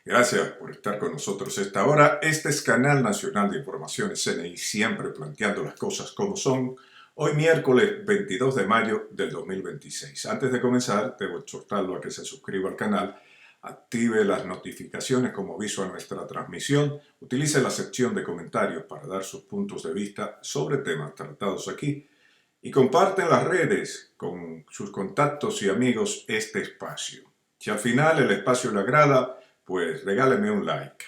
Gracias por estar con nosotros a esta hora. Este es Canal Nacional de Informaciones CNI, siempre planteando las cosas como son. Hoy miércoles 22 de mayo del 2026. Antes de comenzar, debo exhortarlo a que se suscriba al canal, active las notificaciones como aviso a nuestra transmisión, utilice la sección de comentarios para dar sus puntos de vista sobre temas tratados aquí y comparte en las redes con sus contactos y amigos este espacio. Si al final el espacio le agrada, pues regáleme un like.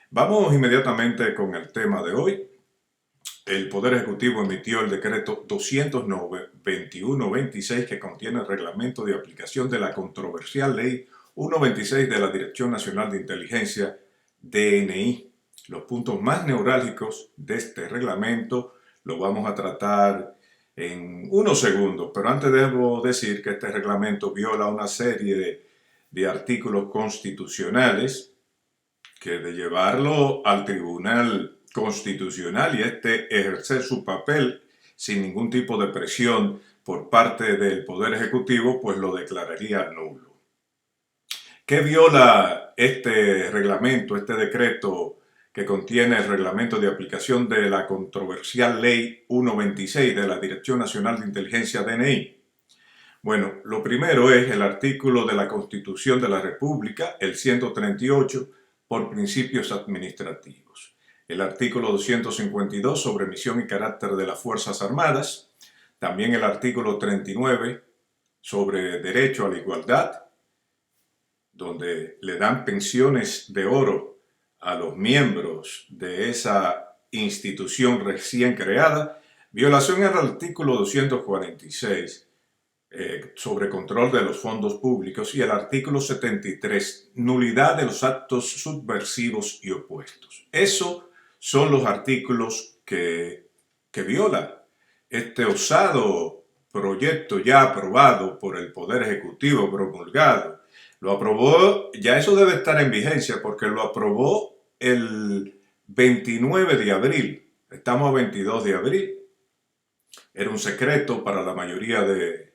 Vamos inmediatamente con el tema de hoy. El Poder Ejecutivo emitió el decreto 209-2126 que contiene el reglamento de aplicación de la controversial ley 126 de la Dirección Nacional de Inteligencia, DNI. Los puntos más neurálgicos de este reglamento lo vamos a tratar en unos segundos, pero antes debo decir que este reglamento viola una serie de artículos constitucionales que de llevarlo al Tribunal Constitucional y ejercer su papel sin ningún tipo de presión por parte del Poder Ejecutivo, pues lo declararía nulo. ¿Qué viola este reglamento, este decreto que contiene el reglamento de aplicación de la controversial Ley 126 de la Dirección Nacional de Inteligencia, DNI? Bueno, lo primero es el artículo de la Constitución de la República, el 138, por principios administrativos. El artículo 252 sobre misión y carácter de las Fuerzas Armadas. También el artículo 39 sobre derecho a la igualdad, donde le dan pensiones de oro a los miembros de esa institución recién creada. Violación al artículo 246 sobre control de los fondos públicos y el artículo 73, nulidad de los actos subversivos y opuestos. Esos son los artículos que viola este osado proyecto ya aprobado por el Poder Ejecutivo, promulgado. Lo aprobó, ya eso debe estar en vigencia porque lo aprobó el 29 de abril. Estamos a 22 de abril. Era un secreto para la mayoría de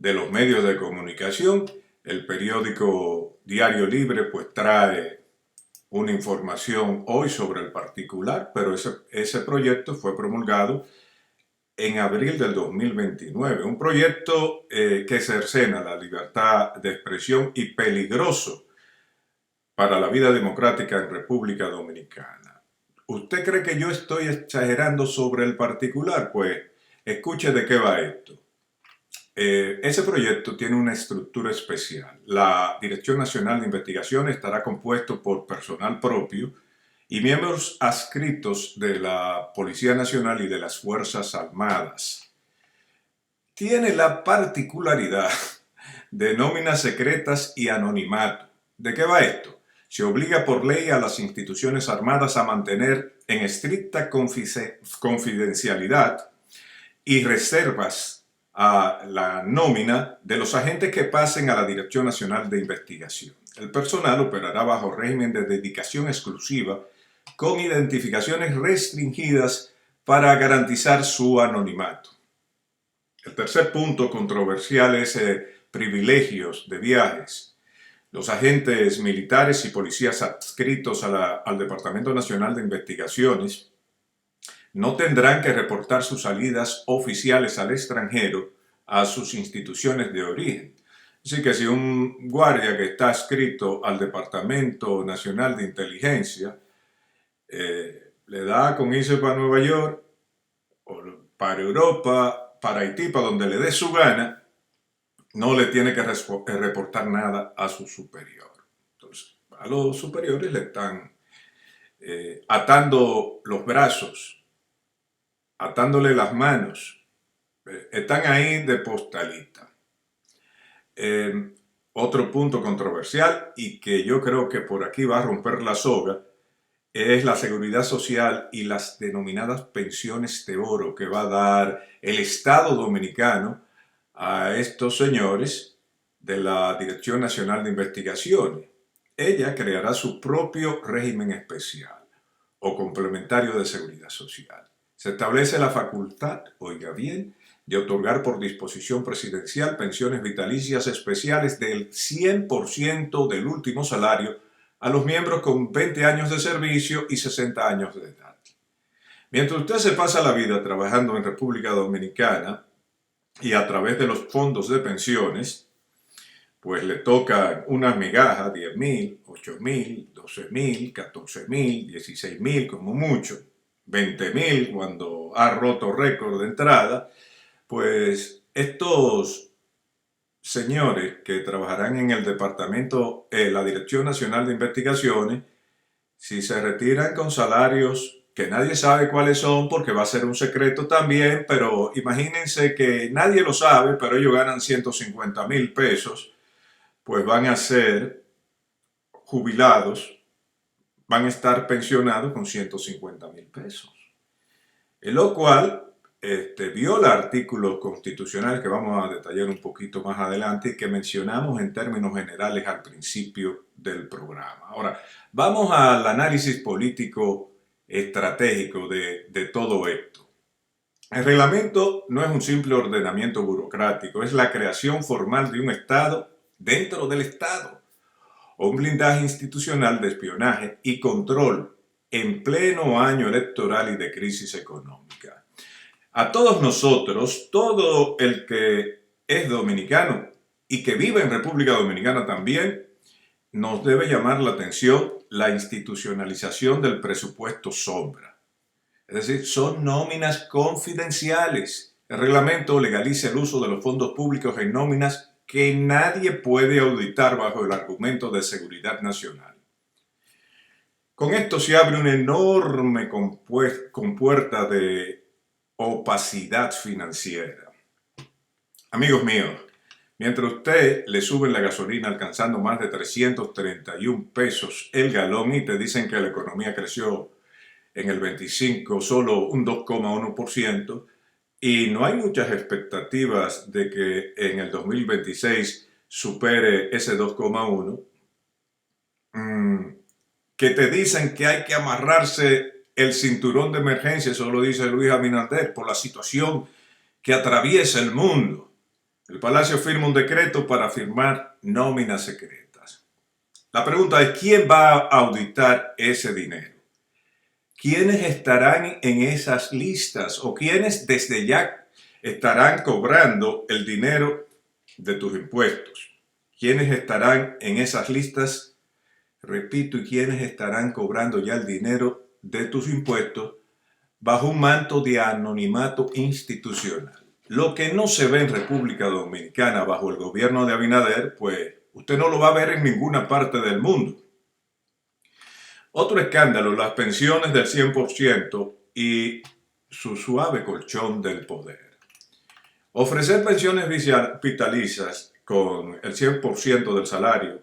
los medios de comunicación. El periódico Diario Libre pues trae una información hoy sobre el particular, pero ese proyecto fue promulgado en abril del 2029. Un proyecto que cercena la libertad de expresión y peligroso para la vida democrática en República Dominicana. ¿Usted cree que yo estoy exagerando sobre el particular? Pues escuche de qué va esto. Ese proyecto tiene una estructura especial. La Dirección Nacional de Investigación estará compuesto por personal propio y miembros adscritos de la Policía Nacional y de las Fuerzas Armadas. Tiene la particularidad de nóminas secretas y anonimato. ¿De qué va esto? Se obliga por ley a las instituciones armadas a mantener en estricta confidencialidad y reservas a la nómina de los agentes que pasen a la Dirección Nacional de Investigación. El personal operará bajo régimen de dedicación exclusiva con identificaciones restringidas para garantizar su anonimato. El tercer punto controversial es privilegios de viajes. Los agentes militares y policías adscritos al Departamento Nacional de Investigaciones no tendrán que reportar sus salidas oficiales al extranjero a sus instituciones de origen. Así que si un guardia que está adscrito al Departamento Nacional de Inteligencia le da con irse para Nueva York o para Europa, para Haití, para donde le dé su gana, no le tiene que reportar nada a su superior. Entonces, a los superiores le están atando los brazos, atándole las manos, están ahí de postalita. Otro punto controversial y que yo creo que por aquí va a romper la soga es la seguridad social y las denominadas pensiones de oro que va a dar el Estado Dominicano a estos señores de la Dirección Nacional de Investigaciones. Ella creará su propio régimen especial o complementario de seguridad social. Se establece la facultad, oiga bien, de otorgar por disposición presidencial pensiones vitalicias especiales del 100% del último salario a los miembros con 20 años de servicio y 60 años de edad. Mientras usted se pasa la vida trabajando en República Dominicana y a través de los fondos de pensiones, pues le tocan unas migajas, 10.000, 8.000, 12.000, 14.000, 16.000 como mucho, 20.000 cuando ha roto récord de entrada, pues estos señores que trabajarán en el departamento, la Dirección Nacional de Investigaciones, si se retiran con salarios que nadie sabe cuáles son porque va a ser un secreto también, pero imagínense que nadie lo sabe, pero ellos ganan 150.000 pesos, pues van a ser jubilados, van a estar pensionados con 150.000 pesos. En lo cual viola artículos constitucionales que vamos a detallar un poquito más adelante y que mencionamos en términos generales al principio del programa. Ahora, vamos al análisis político estratégico de todo esto. El reglamento no es un simple ordenamiento burocrático, es la creación formal de un Estado dentro del Estado, o un blindaje institucional de espionaje y control en pleno año electoral y de crisis económica. A todos nosotros, todo el que es dominicano y que vive en República Dominicana también, nos debe llamar la atención la institucionalización del presupuesto sombra. Es decir, son nóminas confidenciales. El reglamento legaliza el uso de los fondos públicos en nóminas que nadie puede auditar bajo el argumento de seguridad nacional. Con esto se abre una enorme compuerta de opacidad financiera. Amigos míos, mientras usted le suben la gasolina alcanzando más de 331 pesos el galón y te dicen que la economía creció en el 25 solo un 2,1%, y no hay muchas expectativas de que en el 2026 supere ese 2,1%, que te dicen que hay que amarrarse el cinturón de emergencia, eso lo dice Luis Abinader, por la situación que atraviesa el mundo. El Palacio firma un decreto para firmar nóminas secretas. La pregunta es, ¿quién va a auditar ese dinero? ¿Quiénes estarán en esas listas o quiénes desde ya estarán cobrando el dinero de tus impuestos? ¿Quiénes estarán en esas listas? Repito, ¿y quiénes estarán cobrando ya el dinero de tus impuestos bajo un manto de anonimato institucional? Lo que no se ve en República Dominicana bajo el gobierno de Abinader, pues usted no lo va a ver en ninguna parte del mundo. Otro escándalo, las pensiones del 100% y su suave colchón del poder. Ofrecer pensiones vitalicias con el 100% del salario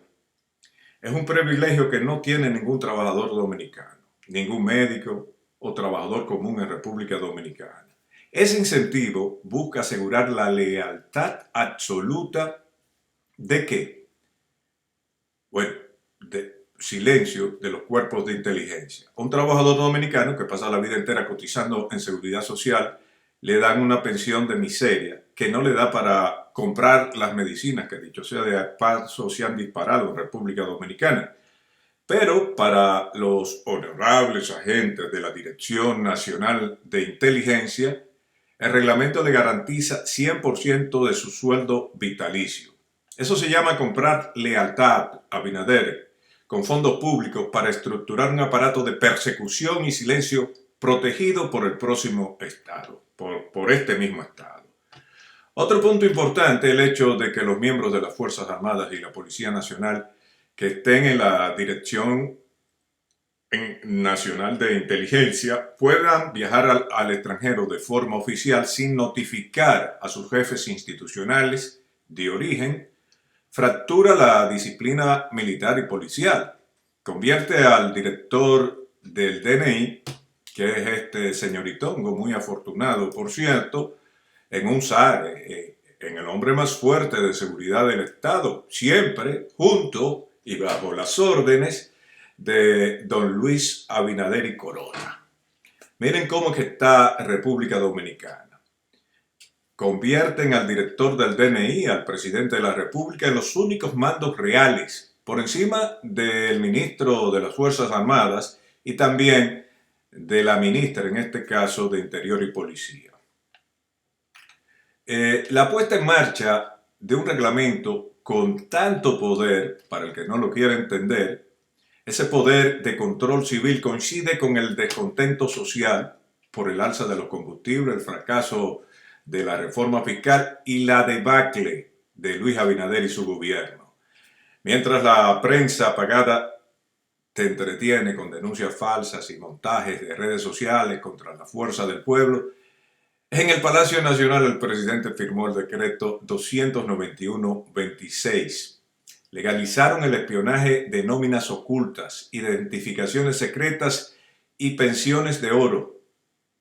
es un privilegio que no tiene ningún trabajador dominicano, ningún médico o trabajador común en República Dominicana. Ese incentivo busca asegurar la lealtad absoluta ¿de qué? Bueno, de silencio de los cuerpos de inteligencia. A un trabajador dominicano que pasa la vida entera cotizando en seguridad social, le dan una pensión de miseria que no le da para comprar las medicinas que, dicho sea de paso, se han disparado en República Dominicana. Pero para los honorables agentes de la Dirección Nacional de Inteligencia, el reglamento le garantiza 100% de su sueldo vitalicio. Eso se llama comprar lealtad, Abinader, con fondos públicos para estructurar un aparato de persecución y silencio protegido por el próximo Estado, por este mismo Estado. Otro punto importante es el hecho de que los miembros de las Fuerzas Armadas y la Policía Nacional que estén en la Dirección Nacional de Inteligencia puedan viajar al extranjero de forma oficial sin notificar a sus jefes institucionales de origen, fractura la disciplina militar y policial, convierte al director del DNI, que es este señoritongo, muy afortunado por cierto, en un zar, en el hombre más fuerte de seguridad del Estado, siempre junto y bajo las órdenes de don Luis Abinader y Corona. Miren cómo que está República Dominicana. Convierten al director del DNI, al presidente de la República, en los únicos mandos reales, por encima del ministro de las Fuerzas Armadas y también de la ministra, en este caso, de Interior y Policía. La puesta en marcha de un reglamento con tanto poder, para el que no lo quiera entender, ese poder de control civil coincide con el descontento social por el alza de los combustibles, el fracaso de la reforma fiscal y la debacle de Luis Abinader y su gobierno. Mientras la prensa pagada te entretiene con denuncias falsas y montajes de redes sociales contra la fuerza del pueblo, en el Palacio Nacional el presidente firmó el decreto 291-26. Legalizaron el espionaje de nóminas ocultas, identificaciones secretas y pensiones de oro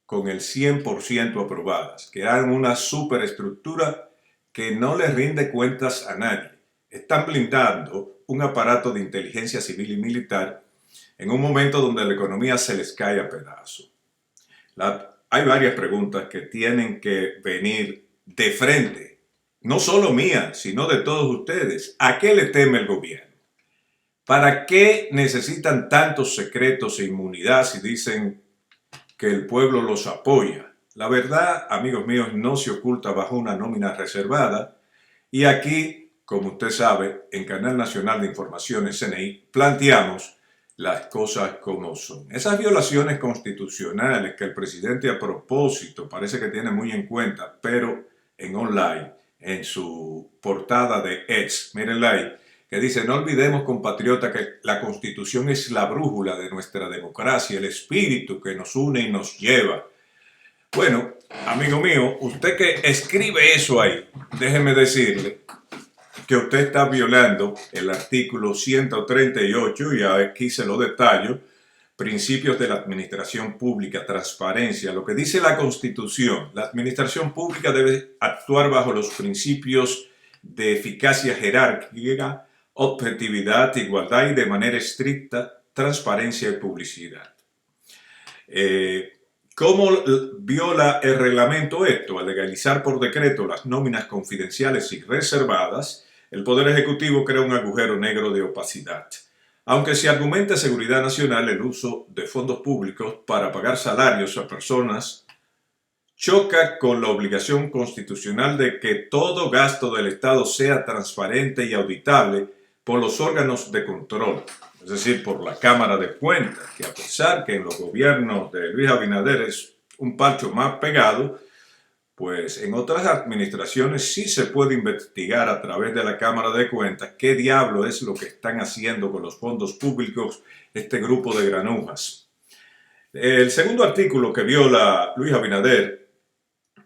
con el 100% aprobadas. Crearon una superestructura que no le rinde cuentas a nadie. Están blindando un aparato de inteligencia civil y militar en un momento donde la economía se les cae a pedazos. Hay varias preguntas que tienen que venir de frente, no solo mías, sino de todos ustedes. ¿A qué le teme el gobierno? ¿Para qué necesitan tantos secretos e inmunidad si dicen que el pueblo los apoya? La verdad, amigos míos, no se oculta bajo una nómina reservada y aquí, como usted sabe, en Canal Nacional de Informaciones CNI, planteamos las cosas como son. Esas violaciones constitucionales que el presidente a propósito parece que tiene muy en cuenta, pero en online, en su portada de X, mírenla ahí, que dice: no olvidemos, compatriota, que la Constitución es la brújula de nuestra democracia, el espíritu que nos une y nos lleva. Bueno, amigo mío, usted que escribe eso ahí, déjeme decirle que usted está violando el artículo 138, y aquí se lo detallo, principios de la administración pública, transparencia, lo que dice la Constitución. La administración pública debe actuar bajo los principios de eficacia jerárquica, objetividad, igualdad y de manera estricta, transparencia y publicidad. ¿Cómo viola el reglamento esto? Al legalizar por decreto las nóminas confidenciales y reservadas, el Poder Ejecutivo crea un agujero negro de opacidad. Aunque se argumenta seguridad nacional, el uso de fondos públicos para pagar salarios a personas choca con la obligación constitucional de que todo gasto del Estado sea transparente y auditable por los órganos de control, es decir, por la Cámara de Cuentas, que a pesar que en los gobiernos de Luis Abinader es un parcho más pegado, pues en otras administraciones sí se puede investigar a través de la Cámara de Cuentas qué diablo es lo que están haciendo con los fondos públicos este grupo de granujas. El segundo artículo que viola Luis Abinader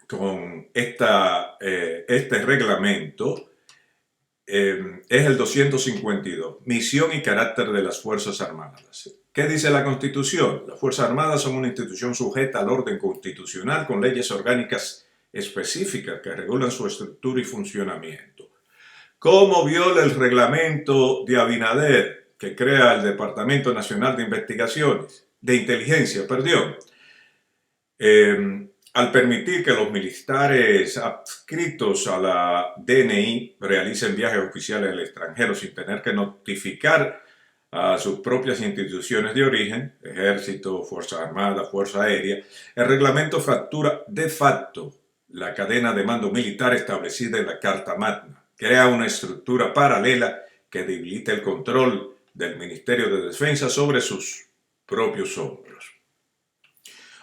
con este reglamento es el 252, misión y carácter de las Fuerzas Armadas. ¿Qué dice la Constitución? Las Fuerzas Armadas son una institución sujeta al orden constitucional con leyes orgánicas específicas que regulan su estructura y funcionamiento. ¿Cómo viola el reglamento de Abinader, que crea el Departamento Nacional de Investigaciones, de Inteligencia, perdón? Al permitir que los militares adscritos a la DNI realicen viajes oficiales al extranjero sin tener que notificar a sus propias instituciones de origen, Ejército, Fuerza Armada, Fuerza Aérea, el reglamento fractura de facto la cadena de mando militar establecida en la Carta Magna, crea una estructura paralela que debilita el control del Ministerio de Defensa sobre sus propios hombros.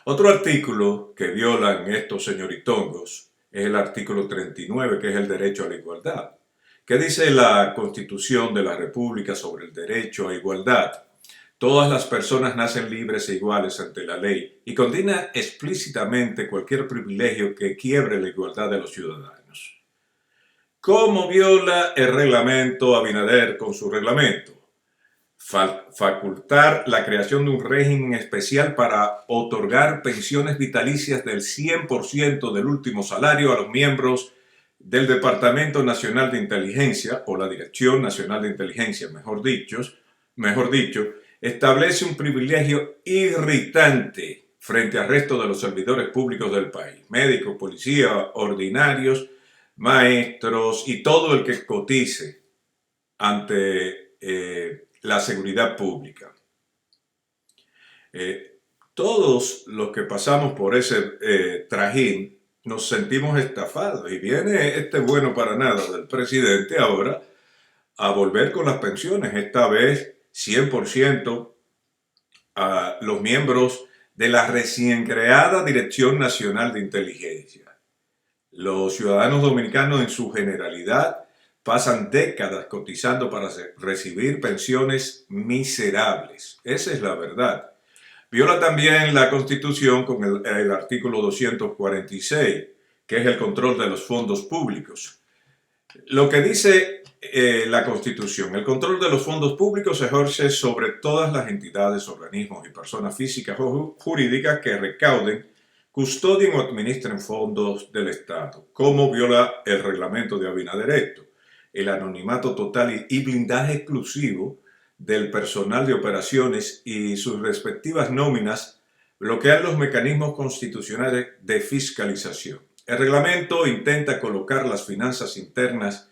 Otro artículo que violan estos señoritongos es el artículo 39, que es el derecho a la igualdad. ¿Qué dice la Constitución de la República sobre el derecho a igualdad? Todas las personas nacen libres e iguales ante la ley y condena explícitamente cualquier privilegio que quiebre la igualdad de los ciudadanos. ¿Cómo viola el reglamento Abinader con su reglamento? Facultar la creación de un régimen especial para otorgar pensiones vitalicias del 100% del último salario a los miembros del Departamento Nacional de Inteligencia, o la Dirección Nacional de Inteligencia, mejor dicho, establece un privilegio irritante, frente al resto de los servidores públicos del país, médicos, policías, ordinarios, maestros y todo el que cotice ante la seguridad pública. Todos los que pasamos por ese trajín nos sentimos estafados y viene este bueno para nada del presidente ahora a volver con las pensiones, esta vez 100% a los miembros de la recién creada Dirección Nacional de Inteligencia. Los ciudadanos dominicanos en su generalidad pasan décadas cotizando para recibir pensiones miserables. Esa es la verdad. Viola también la Constitución con el artículo 246, que es el control de los fondos públicos. Lo que dice la Constitución: el control de los fondos públicos se ejerce sobre todas las entidades, organismos y personas físicas o jurídicas que recauden, custodien o administren fondos del Estado. ¿Cómo viola el reglamento de Abinader esto? El anonimato total y blindaje exclusivo del personal de operaciones y sus respectivas nóminas bloquean los mecanismos constitucionales de fiscalización. El reglamento intenta colocar las finanzas internas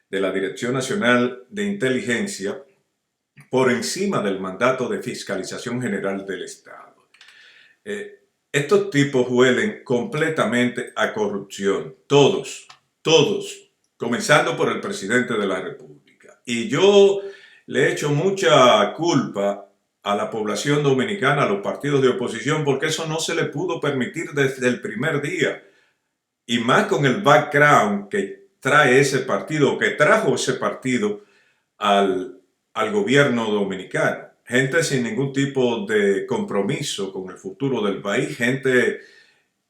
de la Dirección Nacional de Inteligencia por encima del mandato de fiscalización general del Estado. Estos tipos huelen completamente a corrupción, todos, comenzando por el presidente de la República. Y yo le echo mucha culpa a la población dominicana, a los partidos de oposición, porque eso no se le pudo permitir desde el primer día. Y más con el background que trae ese partido, que trajo ese partido al gobierno dominicano. Gente sin ningún tipo de compromiso con el futuro del país, gente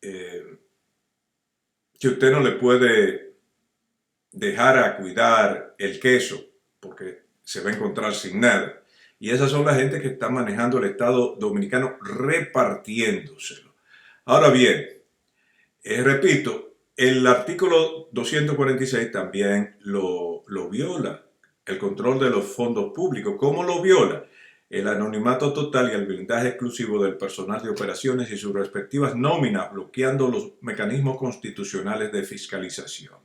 que usted no le puede dejar a cuidar el queso, porque se va a encontrar sin nada. Y esas son la gente que está manejando el Estado dominicano, repartiéndoselo. Ahora bien, repito, el artículo 246 también lo viola, el control de los fondos públicos. ¿Cómo lo viola? El anonimato total y el blindaje exclusivo del personal de operaciones y sus respectivas nóminas, bloqueando los mecanismos constitucionales de fiscalización.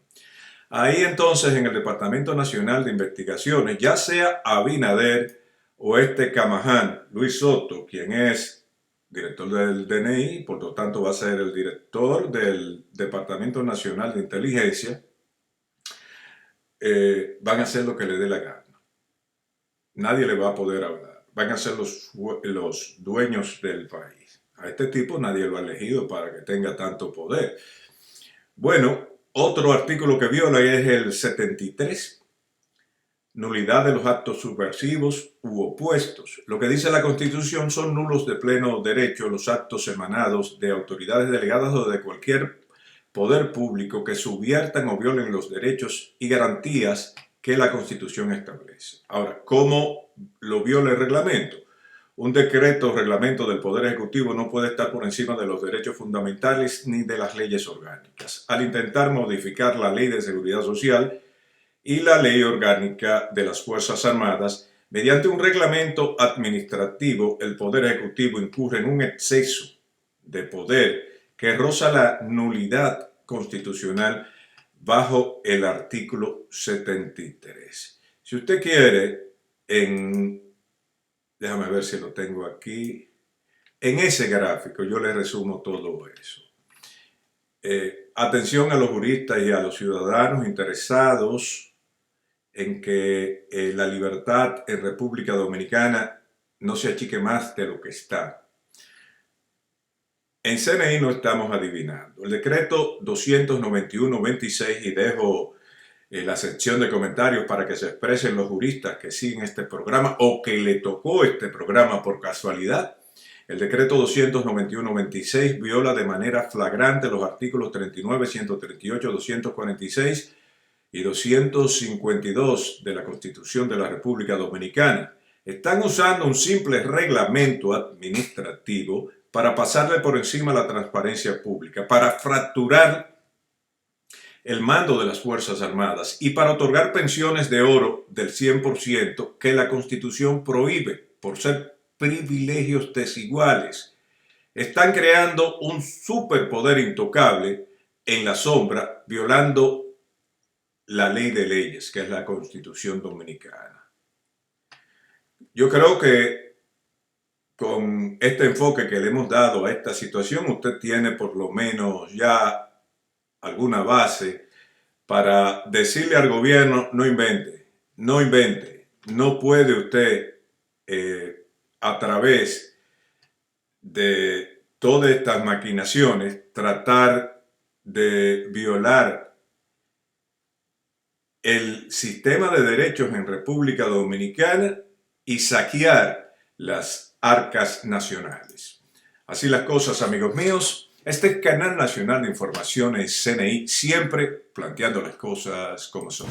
Ahí entonces en el Departamento Nacional de Investigaciones, ya sea Abinader o este Camaján, Luis Soto, quien es director del DNI, por lo tanto va a ser el director del Departamento Nacional de Inteligencia, van a hacer lo que le dé la gana. Nadie le va a poder hablar. Van a ser los dueños del país. A este tipo nadie lo ha elegido para que tenga tanto poder. Bueno, otro artículo que viola es el 73, nulidad de los actos subversivos u opuestos. Lo que dice la Constitución: son nulos de pleno derecho los actos emanados de autoridades delegadas o de cualquier poder público que subviertan o violen los derechos y garantías que la Constitución establece. Ahora, ¿cómo lo viola el reglamento? Un decreto o reglamento del Poder Ejecutivo no puede estar por encima de los derechos fundamentales ni de las leyes orgánicas. Al intentar modificar la Ley de Seguridad Social y la Ley Orgánica de las Fuerzas Armadas, mediante un reglamento administrativo, el Poder Ejecutivo incurre en un exceso de poder que roza la nulidad constitucional bajo el artículo 73. Si usted quiere, déjame ver si lo tengo aquí, en ese gráfico yo le resumo todo eso. Atención a los juristas y a los ciudadanos interesados en que la libertad en República Dominicana no se achique más de lo que está. En CNI no estamos adivinando. El decreto 291-26, y dejo la sección de comentarios para que se expresen los juristas que siguen este programa o que le tocó este programa por casualidad. El decreto 291-26 viola de manera flagrante los artículos 39, 138, 246 y 252 de la Constitución de la República Dominicana. Están usando un simple reglamento administrativo para pasarle por encima la transparencia pública, para fracturar el mando de las Fuerzas Armadas y para otorgar pensiones de oro del 100% que la Constitución prohíbe por ser privilegios desiguales están creando un superpoder intocable en la sombra, violando la ley de leyes, que es la Constitución Dominicana. Yo creo que con este enfoque que le hemos dado a esta situación, usted tiene por lo menos ya alguna base para decirle al gobierno: no invente, no invente, no puede usted a través de todas estas maquinaciones tratar de violar el sistema de derechos en República Dominicana y saquear las arcas nacionales. Así las cosas, amigos míos. Este es Canal Nacional de Informaciones CNI, siempre planteando las cosas como son.